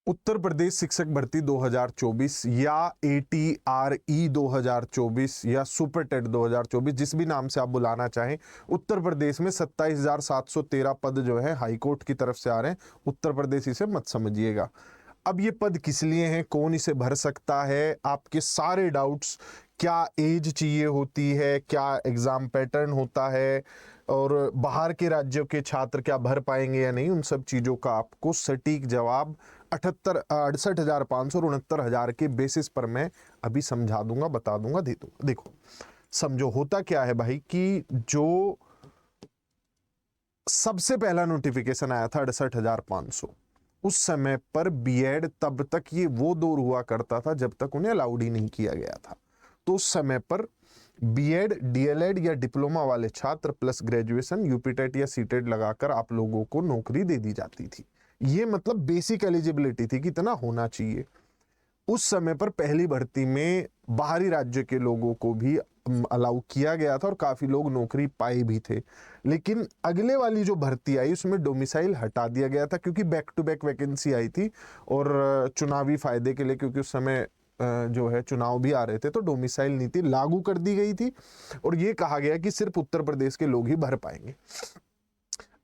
उत्तर प्रदेश शिक्षक भर्ती 2024 या ATRE 2024 या सुपर टेट 2024, जिस भी नाम से आप बुलाना चाहें, उत्तर प्रदेश में 27,713 पद जो है हाईकोर्ट की तरफ से आ रहे हैं। उत्तर प्रदेश इसे मत समझिएगा। अब ये पद किस लिए हैं, कौन इसे भर सकता है, आपके सारे डाउट्स, क्या एज चाहिए होती है, क्या एग्जाम पैटर्न होता है, और बाहर के राज्यों के छात्र क्या भर पाएंगे या नहीं, उन सब चीज़ों का आपको सटीक जवाब 68,500 और 69,000 के बेसिस पर मैं अभी समझा दूंगा, बता दूंगा, दे दूंगा। देखो समझो, होता क्या है भाई कि जो सबसे पहला नोटिफिकेशन आया था 68,500, उस समय पर बीएड तब तक ये वो दौर हुआ करता था जब तक उन्हें अलाउड ही नहीं किया गया था। तो उस समय पर बीएड, डीएलएड या डिप्लोमा वाले छात्र प्लस ग्रेजुएशन, यूपीटेट या सीटेट लगाकर आप लोगों को नौकरी दे दी जाती थी। ये मतलब बेसिक एलिजिबिलिटी थी कि इतना होना चाहिए। उस समय पर पहली भर्ती में बाहरी राज्य के लोगों को भी अलाउ किया गया था और काफी लोग नौकरी पाए भी थे। लेकिन अगले वाली जो भर्ती आई उसमें डोमिसाइल हटा दिया गया था, क्योंकि बैक टू बैक वैकेंसी आई थी और चुनावी फायदे के लिए, क्योंकि उस समय जो है चुनाव भी आ रहे थे, तो डोमिसाइल नीति लागू कर दी गई थी और ये कहा गया कि सिर्फ उत्तर प्रदेश के लोग ही भर पाएंगे।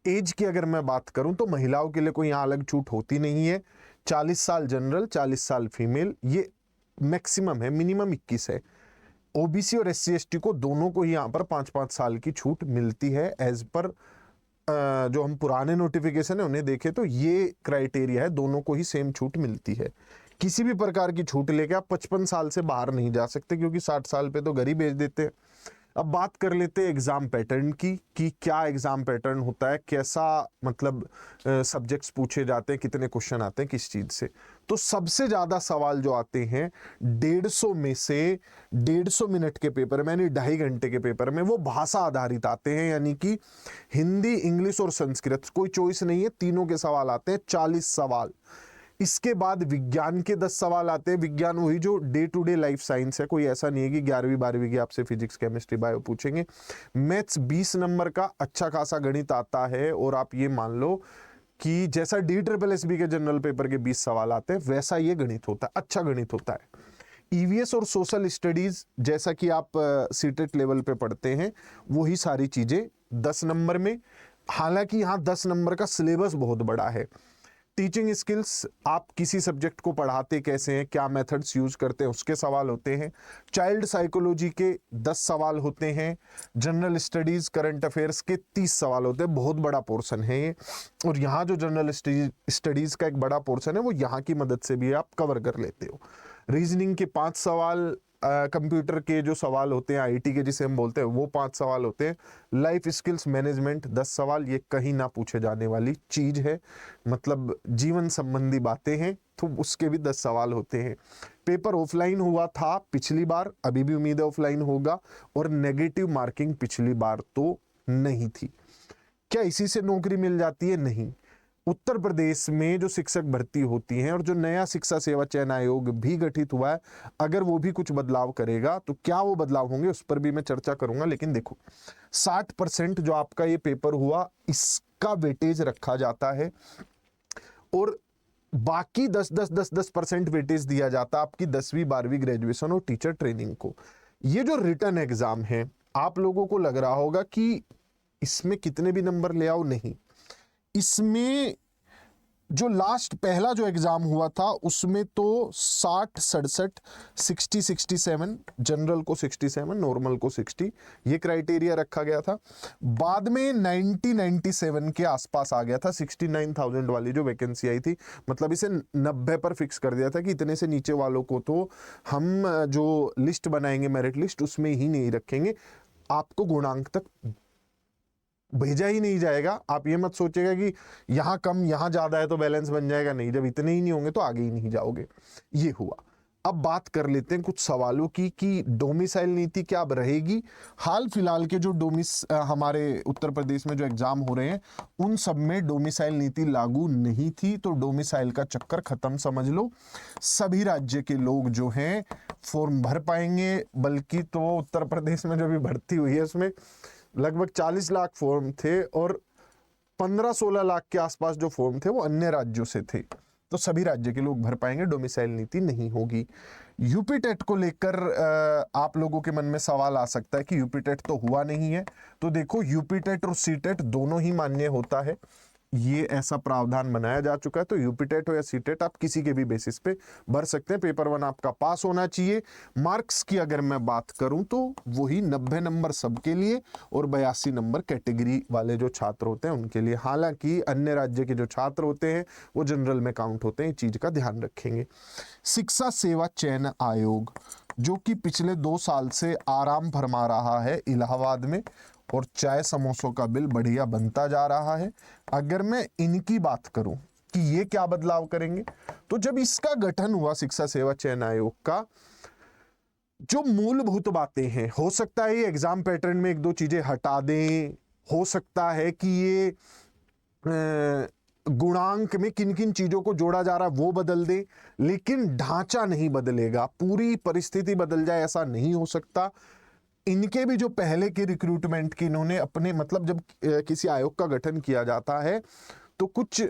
एज की अगर मैं बात करूं तो महिलाओं के लिए कोई यहाँ अलग छूट होती नहीं है। 40 साल जनरल, 40 साल फीमेल, ये मैक्सिमम है, मिनिमम 21 है। ओबीसी और SC ST को दोनों को ही यहाँ पर 5-5 साल की छूट मिलती है। एज पर जो हम पुराने नोटिफिकेशन है उन्हें देखें तो ये क्राइटेरिया है, दोनों को ही सेम छूट मिलती है। किसी भी प्रकार की छूट लेके आप 55 साल से बाहर नहीं जा सकते, क्योंकि 60 साल पे तो घर ही भेज देते हैं। अब बात कर लेते हैं एग्जाम पैटर्न की, कि क्या एग्जाम पैटर्न होता है, कैसा मतलब सब्जेक्ट्स पूछे जाते हैं, कितने क्वेश्चन आते हैं किस चीज से। तो सबसे ज्यादा सवाल जो आते हैं 150 में से 150 मिनट के पेपर में, यानी 2.5 घंटे के पेपर में, वो भाषा आधारित आते हैं, यानी कि हिंदी, इंग्लिश और संस्कृत, कोई चॉइस नहीं है, तीनों के सवाल आते हैं, 40 सवाल। इसके बाद विज्ञान के 10 सवाल आते हैं। विज्ञान वही जो day to day life science है, कोई ऐसा नहीं है कि 11वीं 12वीं की आपसे फिजिक्स, केमिस्ट्री, बायो पूछेंगे। मैथ्स 20 नंबर का अच्छा खासा गणित आता है, और आप ये मान लो कि जैसा DSSS के जनरल पेपर के 20 सवाल आते हैं, वैसा ये गणित होता है, अच्छा गणित होता है। EVS और सोशल स्टडीज जैसा कि आप सीटेट लेवल पे पढ़ते हैं, वही सारी चीजें 10 नंबर में। हालांकि यहाँ 10 नंबर का सिलेबस बहुत बड़ा है। टीचिंग स्किल्स, आप किसी सब्जेक्ट को पढ़ाते कैसे हैं, क्या मेथड्स यूज करते हैं, उसके सवाल होते हैं। चाइल्ड साइकोलॉजी के 10 सवाल होते हैं। जनरल स्टडीज, करंट अफेयर्स के 30 सवाल होते हैं। बहुत बड़ा पोर्शन है ये, और यहाँ जो जनरल स्टडीज का एक बड़ा पोर्शन है वो यहाँ की मदद से भी आप कवर कर लेते हो। रीजनिंग के 5 सवाल, कंप्यूटर के जो सवाल होते हैं, IT के जिसे हम बोलते हैं, वो 5 सवाल होते हैं। लाइफ स्किल्स मैनेजमेंट 10 सवाल, ये कहीं ना पूछे जाने वाली चीज है, मतलब जीवन संबंधी बातें हैं, तो उसके भी 10 सवाल होते हैं। पेपर ऑफलाइन हुआ था पिछली बार, अभी भी उम्मीद है ऑफलाइन होगा, और नेगेटिव मार्किंग पिछली बार तो नहीं थी। क्या इसी से नौकरी मिल जाती है? नहीं। उत्तर प्रदेश में जो शिक्षक भर्ती होती हैं, और जो नया शिक्षा सेवा चयन आयोग भी गठित हुआ है, अगर वो भी कुछ बदलाव करेगा तो क्या वो बदलाव होंगे उस पर भी मैं चर्चा करूंगा। लेकिन देखो, 60% जो आपका ये पेपर हुआ, इसका वेटेज रखा जाता है, और बाकी 10% वेटेज दिया जाता है आपकी 10वीं 12वीं ग्रेजुएशन और टीचर ट्रेनिंग को। ये जो रिटर्न एग्जाम है, आप लोगों को लग रहा होगा कि इसमें कितने भी नंबर ले आओ, नहीं। इसमें जो लास्ट पहला जो एग्जाम हुआ था उसमें तो 60, 67, 60, 67, जनरल को 67, नॉर्मल को 60, ये क्राइटेरिया रखा गया था। बाद में 97 के आसपास आ गया था, 69,000 वाली जो वैकेंसी आई थी, मतलब इसे 90 पर फिक्स कर दिया था कि इतने से नीचे वालों को तो हम जो लिस्ट बनाएंगे, मेरिट लिस्ट, उसमें ही नहीं रखेंगे, आपको गुणांक तक भेजा ही नहीं जाएगा। आप ये मत सोचेगा कि यहाँ कम यहाँ ज्यादा है तो बैलेंस बन जाएगा, नहीं, जब इतने ही नहीं होंगे तो आगे ही नहीं जाओगे। ये हुआ। अब बात कर लेते हैं कुछ सवालों की कि डोमिसाइल नीति क्या अब रहेगी। हाल फिलहाल के जो हमारे उत्तर प्रदेश में जो एग्जाम हो रहे हैं, उन सब में डोमिसाइल नीति लागू नहीं थी, तो डोमिसाइल का चक्कर खत्म समझ लो। सभी राज्य के लोग जो हैं फॉर्म भर पाएंगे, बल्कि तो उत्तर प्रदेश में जो भी भर्ती हुई है उसमें लगभग 40 लाख फॉर्म थे, और 15-16 लाख के आसपास जो फॉर्म थे वो अन्य राज्यों से थे। तो सभी राज्य के लोग भर पाएंगे, डोमिसाइल नीति नहीं होगी। यूपी टेट को लेकर आप लोगों के मन में सवाल आ सकता है कि यूपी टेट तो हुआ नहीं है। तो देखो, यूपी टेट और सी टेट दोनों ही मान्य होता है, ये ऐसा प्रावधान बनाया जा चुका है। तो यूपी टेट हो या सी टेट आप किसी के भी बेसिस पे भर सकते हैं। पेपर 1 आपका पास होना चाहिए। मार्क्स की अगर मैं बात करूं तो वही 90 नंबर सबके लिए और 82 नंबर कैटेगरी वाले जो छात्र होते हैं उनके लिए। हालांकि अन्य राज्य के जो छात्र होते हैं वो जनरल में काउंट होते हैं, इस चीज का ध्यान रखेंगे। शिक्षा सेवा चयन आयोग जो कि पिछले 2 साल से आराम फरमा रहा है इलाहाबाद में, और चाय समोसों का बिल बढ़िया बनता जा रहा है। अगर मैं इनकी बात करूं कि ये क्या बदलाव करेंगे, तो जब इसका गठन हुआ शिक्षा सेवा चयन आयोग का, जो मूलभूत बातें हैं, हो सकता है ये एग्जाम पैटर्न में 1-2 चीजें हटा दें, हो सकता है कि ये गुणांक में किन किन चीजों को जोड़ा जा रहा है वो बदल दे, लेकिन ढांचा नहीं बदलेगा। पूरी परिस्थिति बदल जाए ऐसा नहीं हो सकता। इनके भी जो पहले के रिक्रूटमेंट की इन्होंने अपने मतलब जब किसी आयोग का गठन किया जाता है तो कुछ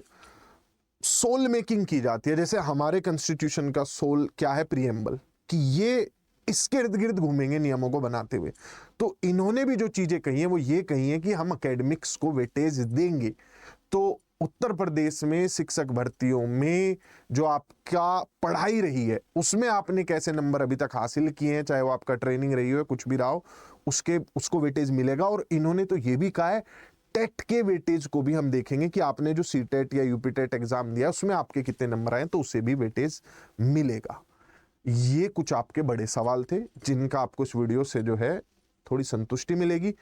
सोल मेकिंग की जाती है। जैसे हमारे कॉन्स्टिट्यूशन का सोल क्या है, प्रीएम्बल, कि ये इसके इर्द गिर्द घूमेंगे नियमों को बनाते हुए। तो इन्होंने भी जो चीजें कही हैं वो ये कही हैं कि हम एकेडमिक्स को वेटेज देंगे। तो उत्तर प्रदेश में शिक्षक भर्तियों में जो आपका पढ़ाई रही है उसमें आपने कैसे नंबर अभी तक हासिल किए हैं, चाहे वो आपका ट्रेनिंग रही हो, कुछ भी रहा हो, उसको वेटेज मिलेगा। और इन्होंने तो ये भी कहा है टेट के वेटेज को भी हम देखेंगे कि आपने जो सी टेट या यूपी टेट एग्जाम दिया उसमें आपके कितने नंबर आए, तो उसे भी वेटेज मिलेगा। ये कुछ आपके बड़े सवाल थे जिनका आपको इस वीडियो से जो है थोड़ी संतुष्टि मिलेगी।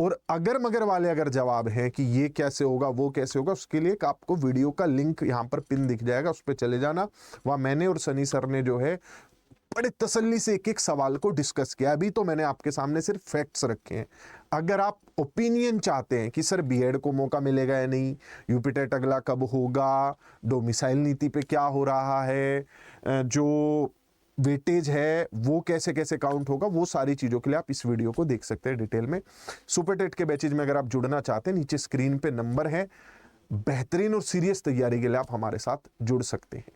और अगर मगर वाले अगर जवाब हैं कि ये कैसे होगा वो कैसे होगा, उसके लिए आपको वीडियो का लिंक यहाँ पर पिन दिख जाएगा, उस पर चले जाना। वहाँ मैंने और सनी सर ने जो है बड़े तसल्ली से एक एक सवाल को डिस्कस किया। अभी तो मैंने आपके सामने सिर्फ फैक्ट्स रखे हैं। अगर आप ओपिनियन चाहते हैं कि सर बीएड को मौका मिलेगा या नहीं, यूपी टेट अगला कब होगा, डोमिसाइल नीति पे क्या हो रहा है, जो वेटेज है वो कैसे कैसे काउंट होगा, वो सारी चीज़ों के लिए आप इस वीडियो को देख सकते हैं डिटेल में। सुपर टेट के बैचेज में अगर आप जुड़ना चाहते हैं, नीचे स्क्रीन पे नंबर है। बेहतरीन और सीरियस तैयारी के लिए आप हमारे साथ जुड़ सकते हैं।